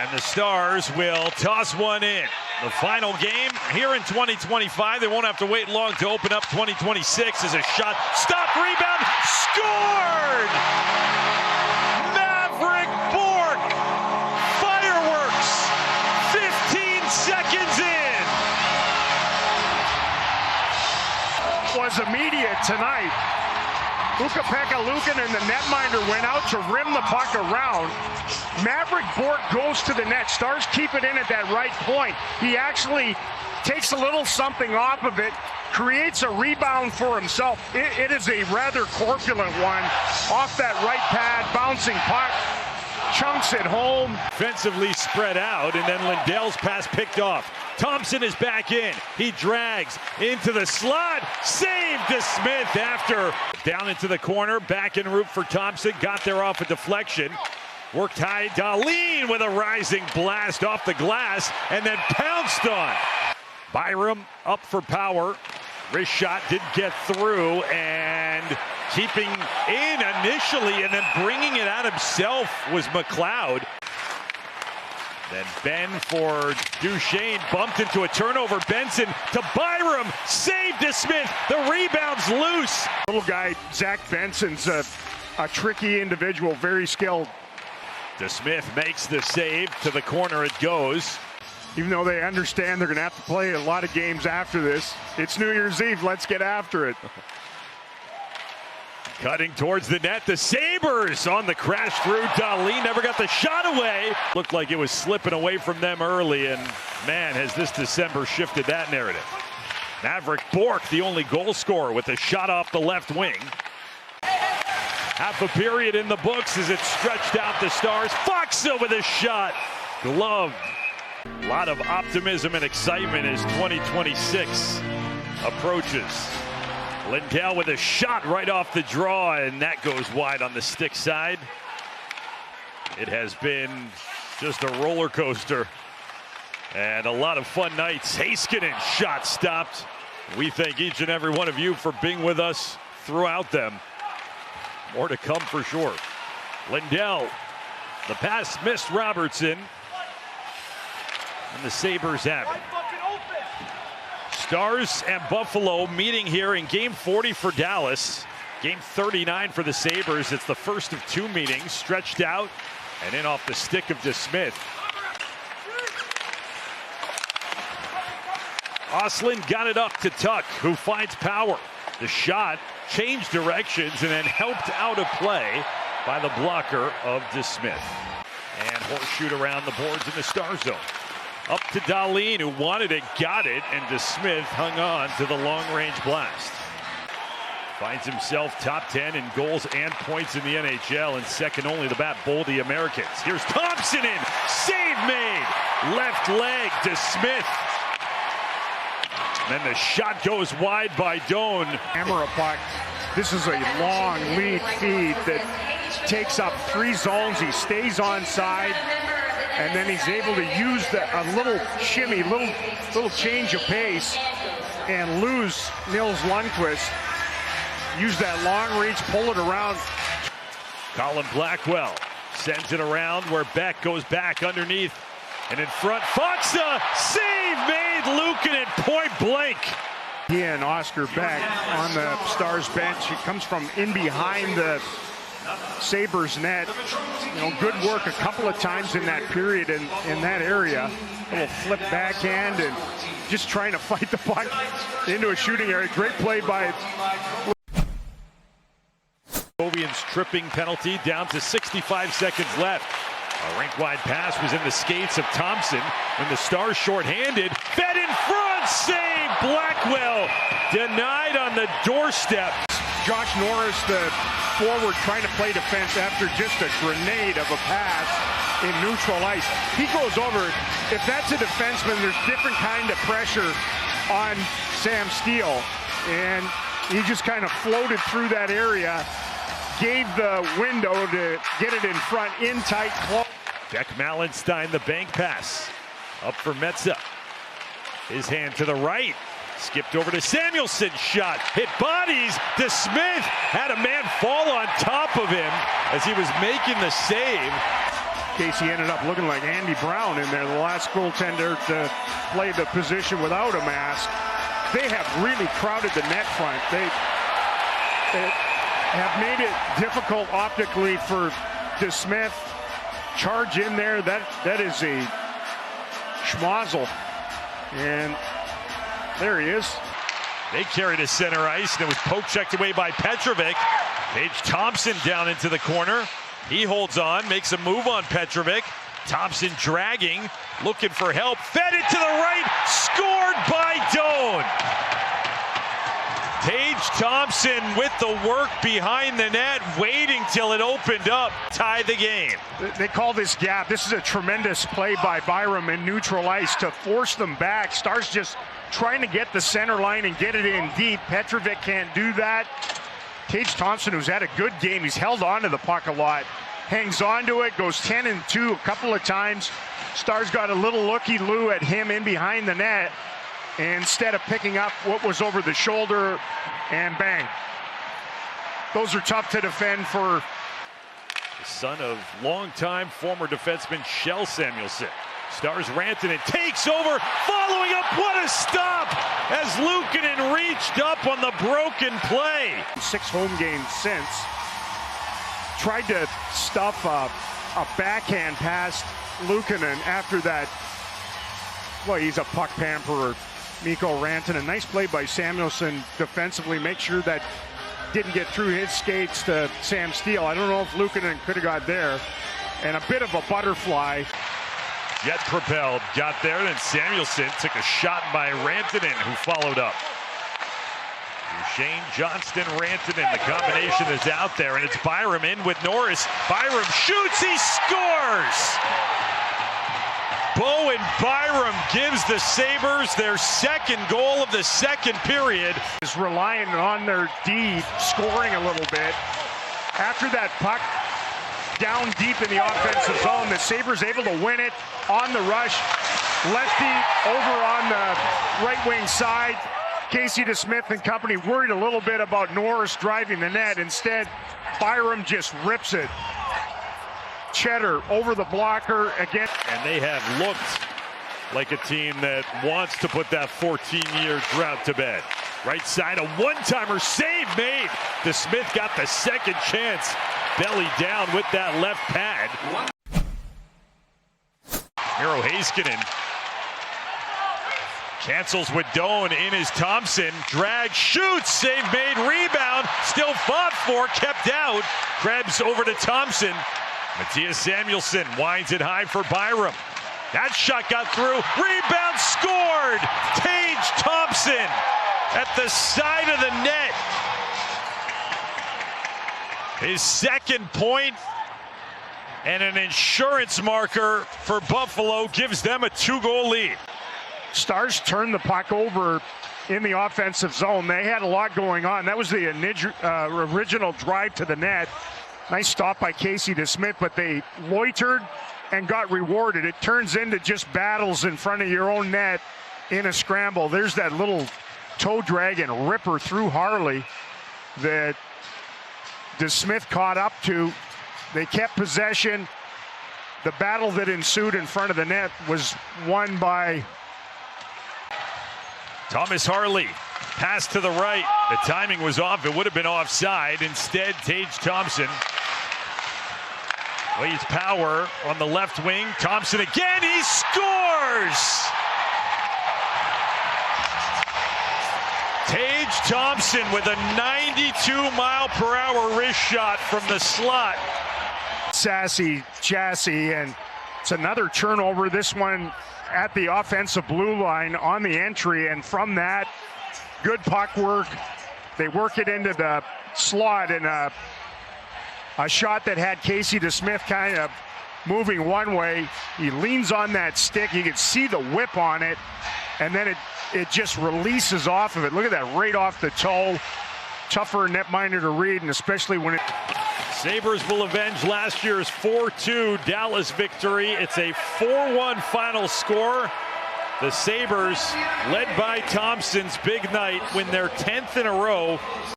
And the Stars will toss one in. The final game here in 2025. They won't have to wait long to open up 2026 as a shot. Stop, rebound, scored! Maverick Bork! Fireworks! 15 seconds in! Was immediate tonight. Ukko-Pekka Luukkonen and the netminder went out to rim the puck around. Maverick Bork goes to the net. Stars keep it in at that right point. He actually takes a little something off of it, creates a rebound for himself. It is a rather corpulent one. Off that right pad, bouncing puck, chunks it home. Offensively spread out, and then Lindell's pass picked off. Thompson is back in. He drags into the slot. Save to Smith after. Down into the corner. Back en route for Thompson. Got there off a deflection. Worked high. Dahlin with a rising blast off the glass and then pounced on. Byram up for power. Wrist shot didn't get through, and keeping in initially and then bringing it out himself was McLeod. Then Ben for Duchesne, bumped into a turnover. Benson to Byram, save to Smith. The rebound's loose. Little guy, Zach Benson's a tricky individual, very skilled. DeSmith makes the save. To the corner it goes. Even though they understand they're going to have to play a lot of games after this. It's New Year's Eve. Let's get after it. Cutting towards the net, the Сейбрз on the crash through. Dahlin never got the shot away. Looked like it was slipping away from them early, and man, has this December shifted that narrative. Maverick Bork, the only goal scorer, with a shot off the left wing. Half a period in the books as it stretched out the Stars. Foxa with a shot, gloved. A lot of optimism and excitement as 2026 approaches. Lindell with a shot right off the draw, and that goes wide on the stick side. It has been just a roller coaster and a lot of fun nights. Heiskanen shot stopped. We thank each and every one of you for being with us throughout them. More to come for sure. Lindell, the pass missed Robertson, and the Sabres have it. Stars and Buffalo meeting here in game 40 for Dallas. Game 39 for the Sabres. It's the first of two meetings, stretched out and in off the stick of DeSmith. Oslin got it up to Tuck, who finds power. The shot changed directions and then helped out a play by the blocker of DeSmith. And horseshoe around the boards in the Star zone. Up to Dahlin, who wanted it, got it, and DeSmith hung on to the long-range blast. Finds himself top 10 in goals and points in the NHL, and second only to Bat Boldy Americans. Here's Thompson in, save made, left leg, DeSmith. And then the shot goes wide by Doan. Hammer a puck. This is a long lead feed that takes up three zones. He stays onside. And then he's able to use a little shimmy, little change of pace, and lose Nils Lundqvist. Use that long reach, pull it around. Colin Blackwell sends it around where Beck goes back underneath and in front. Foxa, save made, Luukkonen point blank. He and Oscar Beck on the Stars bench. He comes from in behind the Sabres net. You know, good work a couple of times in that period in that area. A little flip backhand and just trying to fight the puck into a shooting area. Great play by Ovian's tripping penalty down to 65 seconds left. A rink-wide pass was in the skates of Thompson when the Stars shorthanded. Fed in front, save, Blackwell denied on the doorstep. Josh Norris, the forward, trying to play defense after just a grenade of a pass in neutral ice. He goes over. If that's a defenseman, there's different kind of pressure on Sam Steele. And he just kind of floated through that area, gave the window to get it in front, in tight, close. Jack Malenstein, the bank pass. Up for Metza. His hand to the right. Skipped over to Samuelson, shot, hit bodies. DeSmith had a man fall on top of him as he was making the save. Casey ended up looking like Andy Brown in there, the last goaltender to play the position without a mask. They have really crowded the net front. They have made it difficult optically for DeSmith. Charge in there. That is a schmozzle. And there he is. They carried to center ice, and it was poke checked away by Petrovic. Tage Thompson down into the corner. He holds on, makes a move on Petrovic. Thompson dragging, looking for help. Fed it to the right, scored by Doan. Tage Thompson with the work behind the net, waiting till it opened up, tie the game. They call this gap. This is a tremendous play by Byram in neutral ice to force them back. Starz just trying to get the center line and get it in deep. Petrovic can't do that. Tage Thompson, who's had a good game, he's held on to the puck a lot, hangs on to it, goes 10-2 a couple of times. Starz got a little looky-loo at him in behind the net, and instead of picking up what was over the shoulder, and bang. Those are tough to defend for the son of longtime former defenseman Shell Samuelson. Starz Rantanen takes over, following up, what a stop as Luukkonen reached up on the broken play. 6 home games since. Tried to stuff a backhand past Luukkonen after that. Well, he's a puck pamperer, Mikko Rantanen. Nice play by Samuelson defensively, make sure that didn't get through his skates to Sam Steele. I don't know if Luukkonen could have got there. And a bit of a butterfly. Jet propelled, got there, then Samuelson took a shot by Rantanen, who followed up. Shane Johnston, Rantanen, the combination is out there, and it's Byram in with Norris. Byram shoots, he scores! Bowen Byram gives the Sabres their second goal of the second period. Is relying on their D scoring a little bit. After that puck down deep in the offensive zone, the Sabres able to win it on the rush. Lefty over on the right wing side. Casey DeSmith and company worried a little bit about Norris driving the net. Instead, Byram just rips it. Cheddar over the blocker again. And they have looked like a team that wants to put that 14-year drought to bed. Right side, a one-timer save made. DeSmith got the second chance. Belly down with that left pad. Miro Heiskanen cancels with Doan, in is Thompson. Drag, shoots, save made, rebound. Still fought for, kept out. Krebs over to Thompson. Matthias Samuelson winds it high for Byram. That shot got through. Rebound scored. Tage Thompson at the side of the net. His second point, and an insurance marker for Buffalo gives them a 2-goal lead. Starz turned the puck over in the offensive zone. They had a lot going on. That was the original drive to the net. Nice stop by Casey DeSmith, but they loitered and got rewarded. It turns into just battles in front of your own net in a scramble. There's that little toe drag and ripper through Harley that DeSmith caught up to. They kept possession. The battle that ensued in front of the net was won by Thomas Harley. Pass to the right. The timing was off. It would have been offside. Instead, Tage Thompson lays power on the left wing. Thompson again. He scores! Tage Thompson with a 92-mile-per-hour wrist shot from the slot. Sassy chassis, and it's another turnover. This one at the offensive blue line on the entry, and from that, good puck work. They work it into the slot, and a shot that had Casey DeSmith kind of moving one way. He leans on that stick. You can see the whip on it, and then it just releases off of it. Look at that, right off the toe. Tougher netminder to read, and especially when it... Sabres will avenge last year's 4-2 Dallas victory. It's a 4-1 final score. The Sabres, led by Thompson's big night, win their 10th in a row.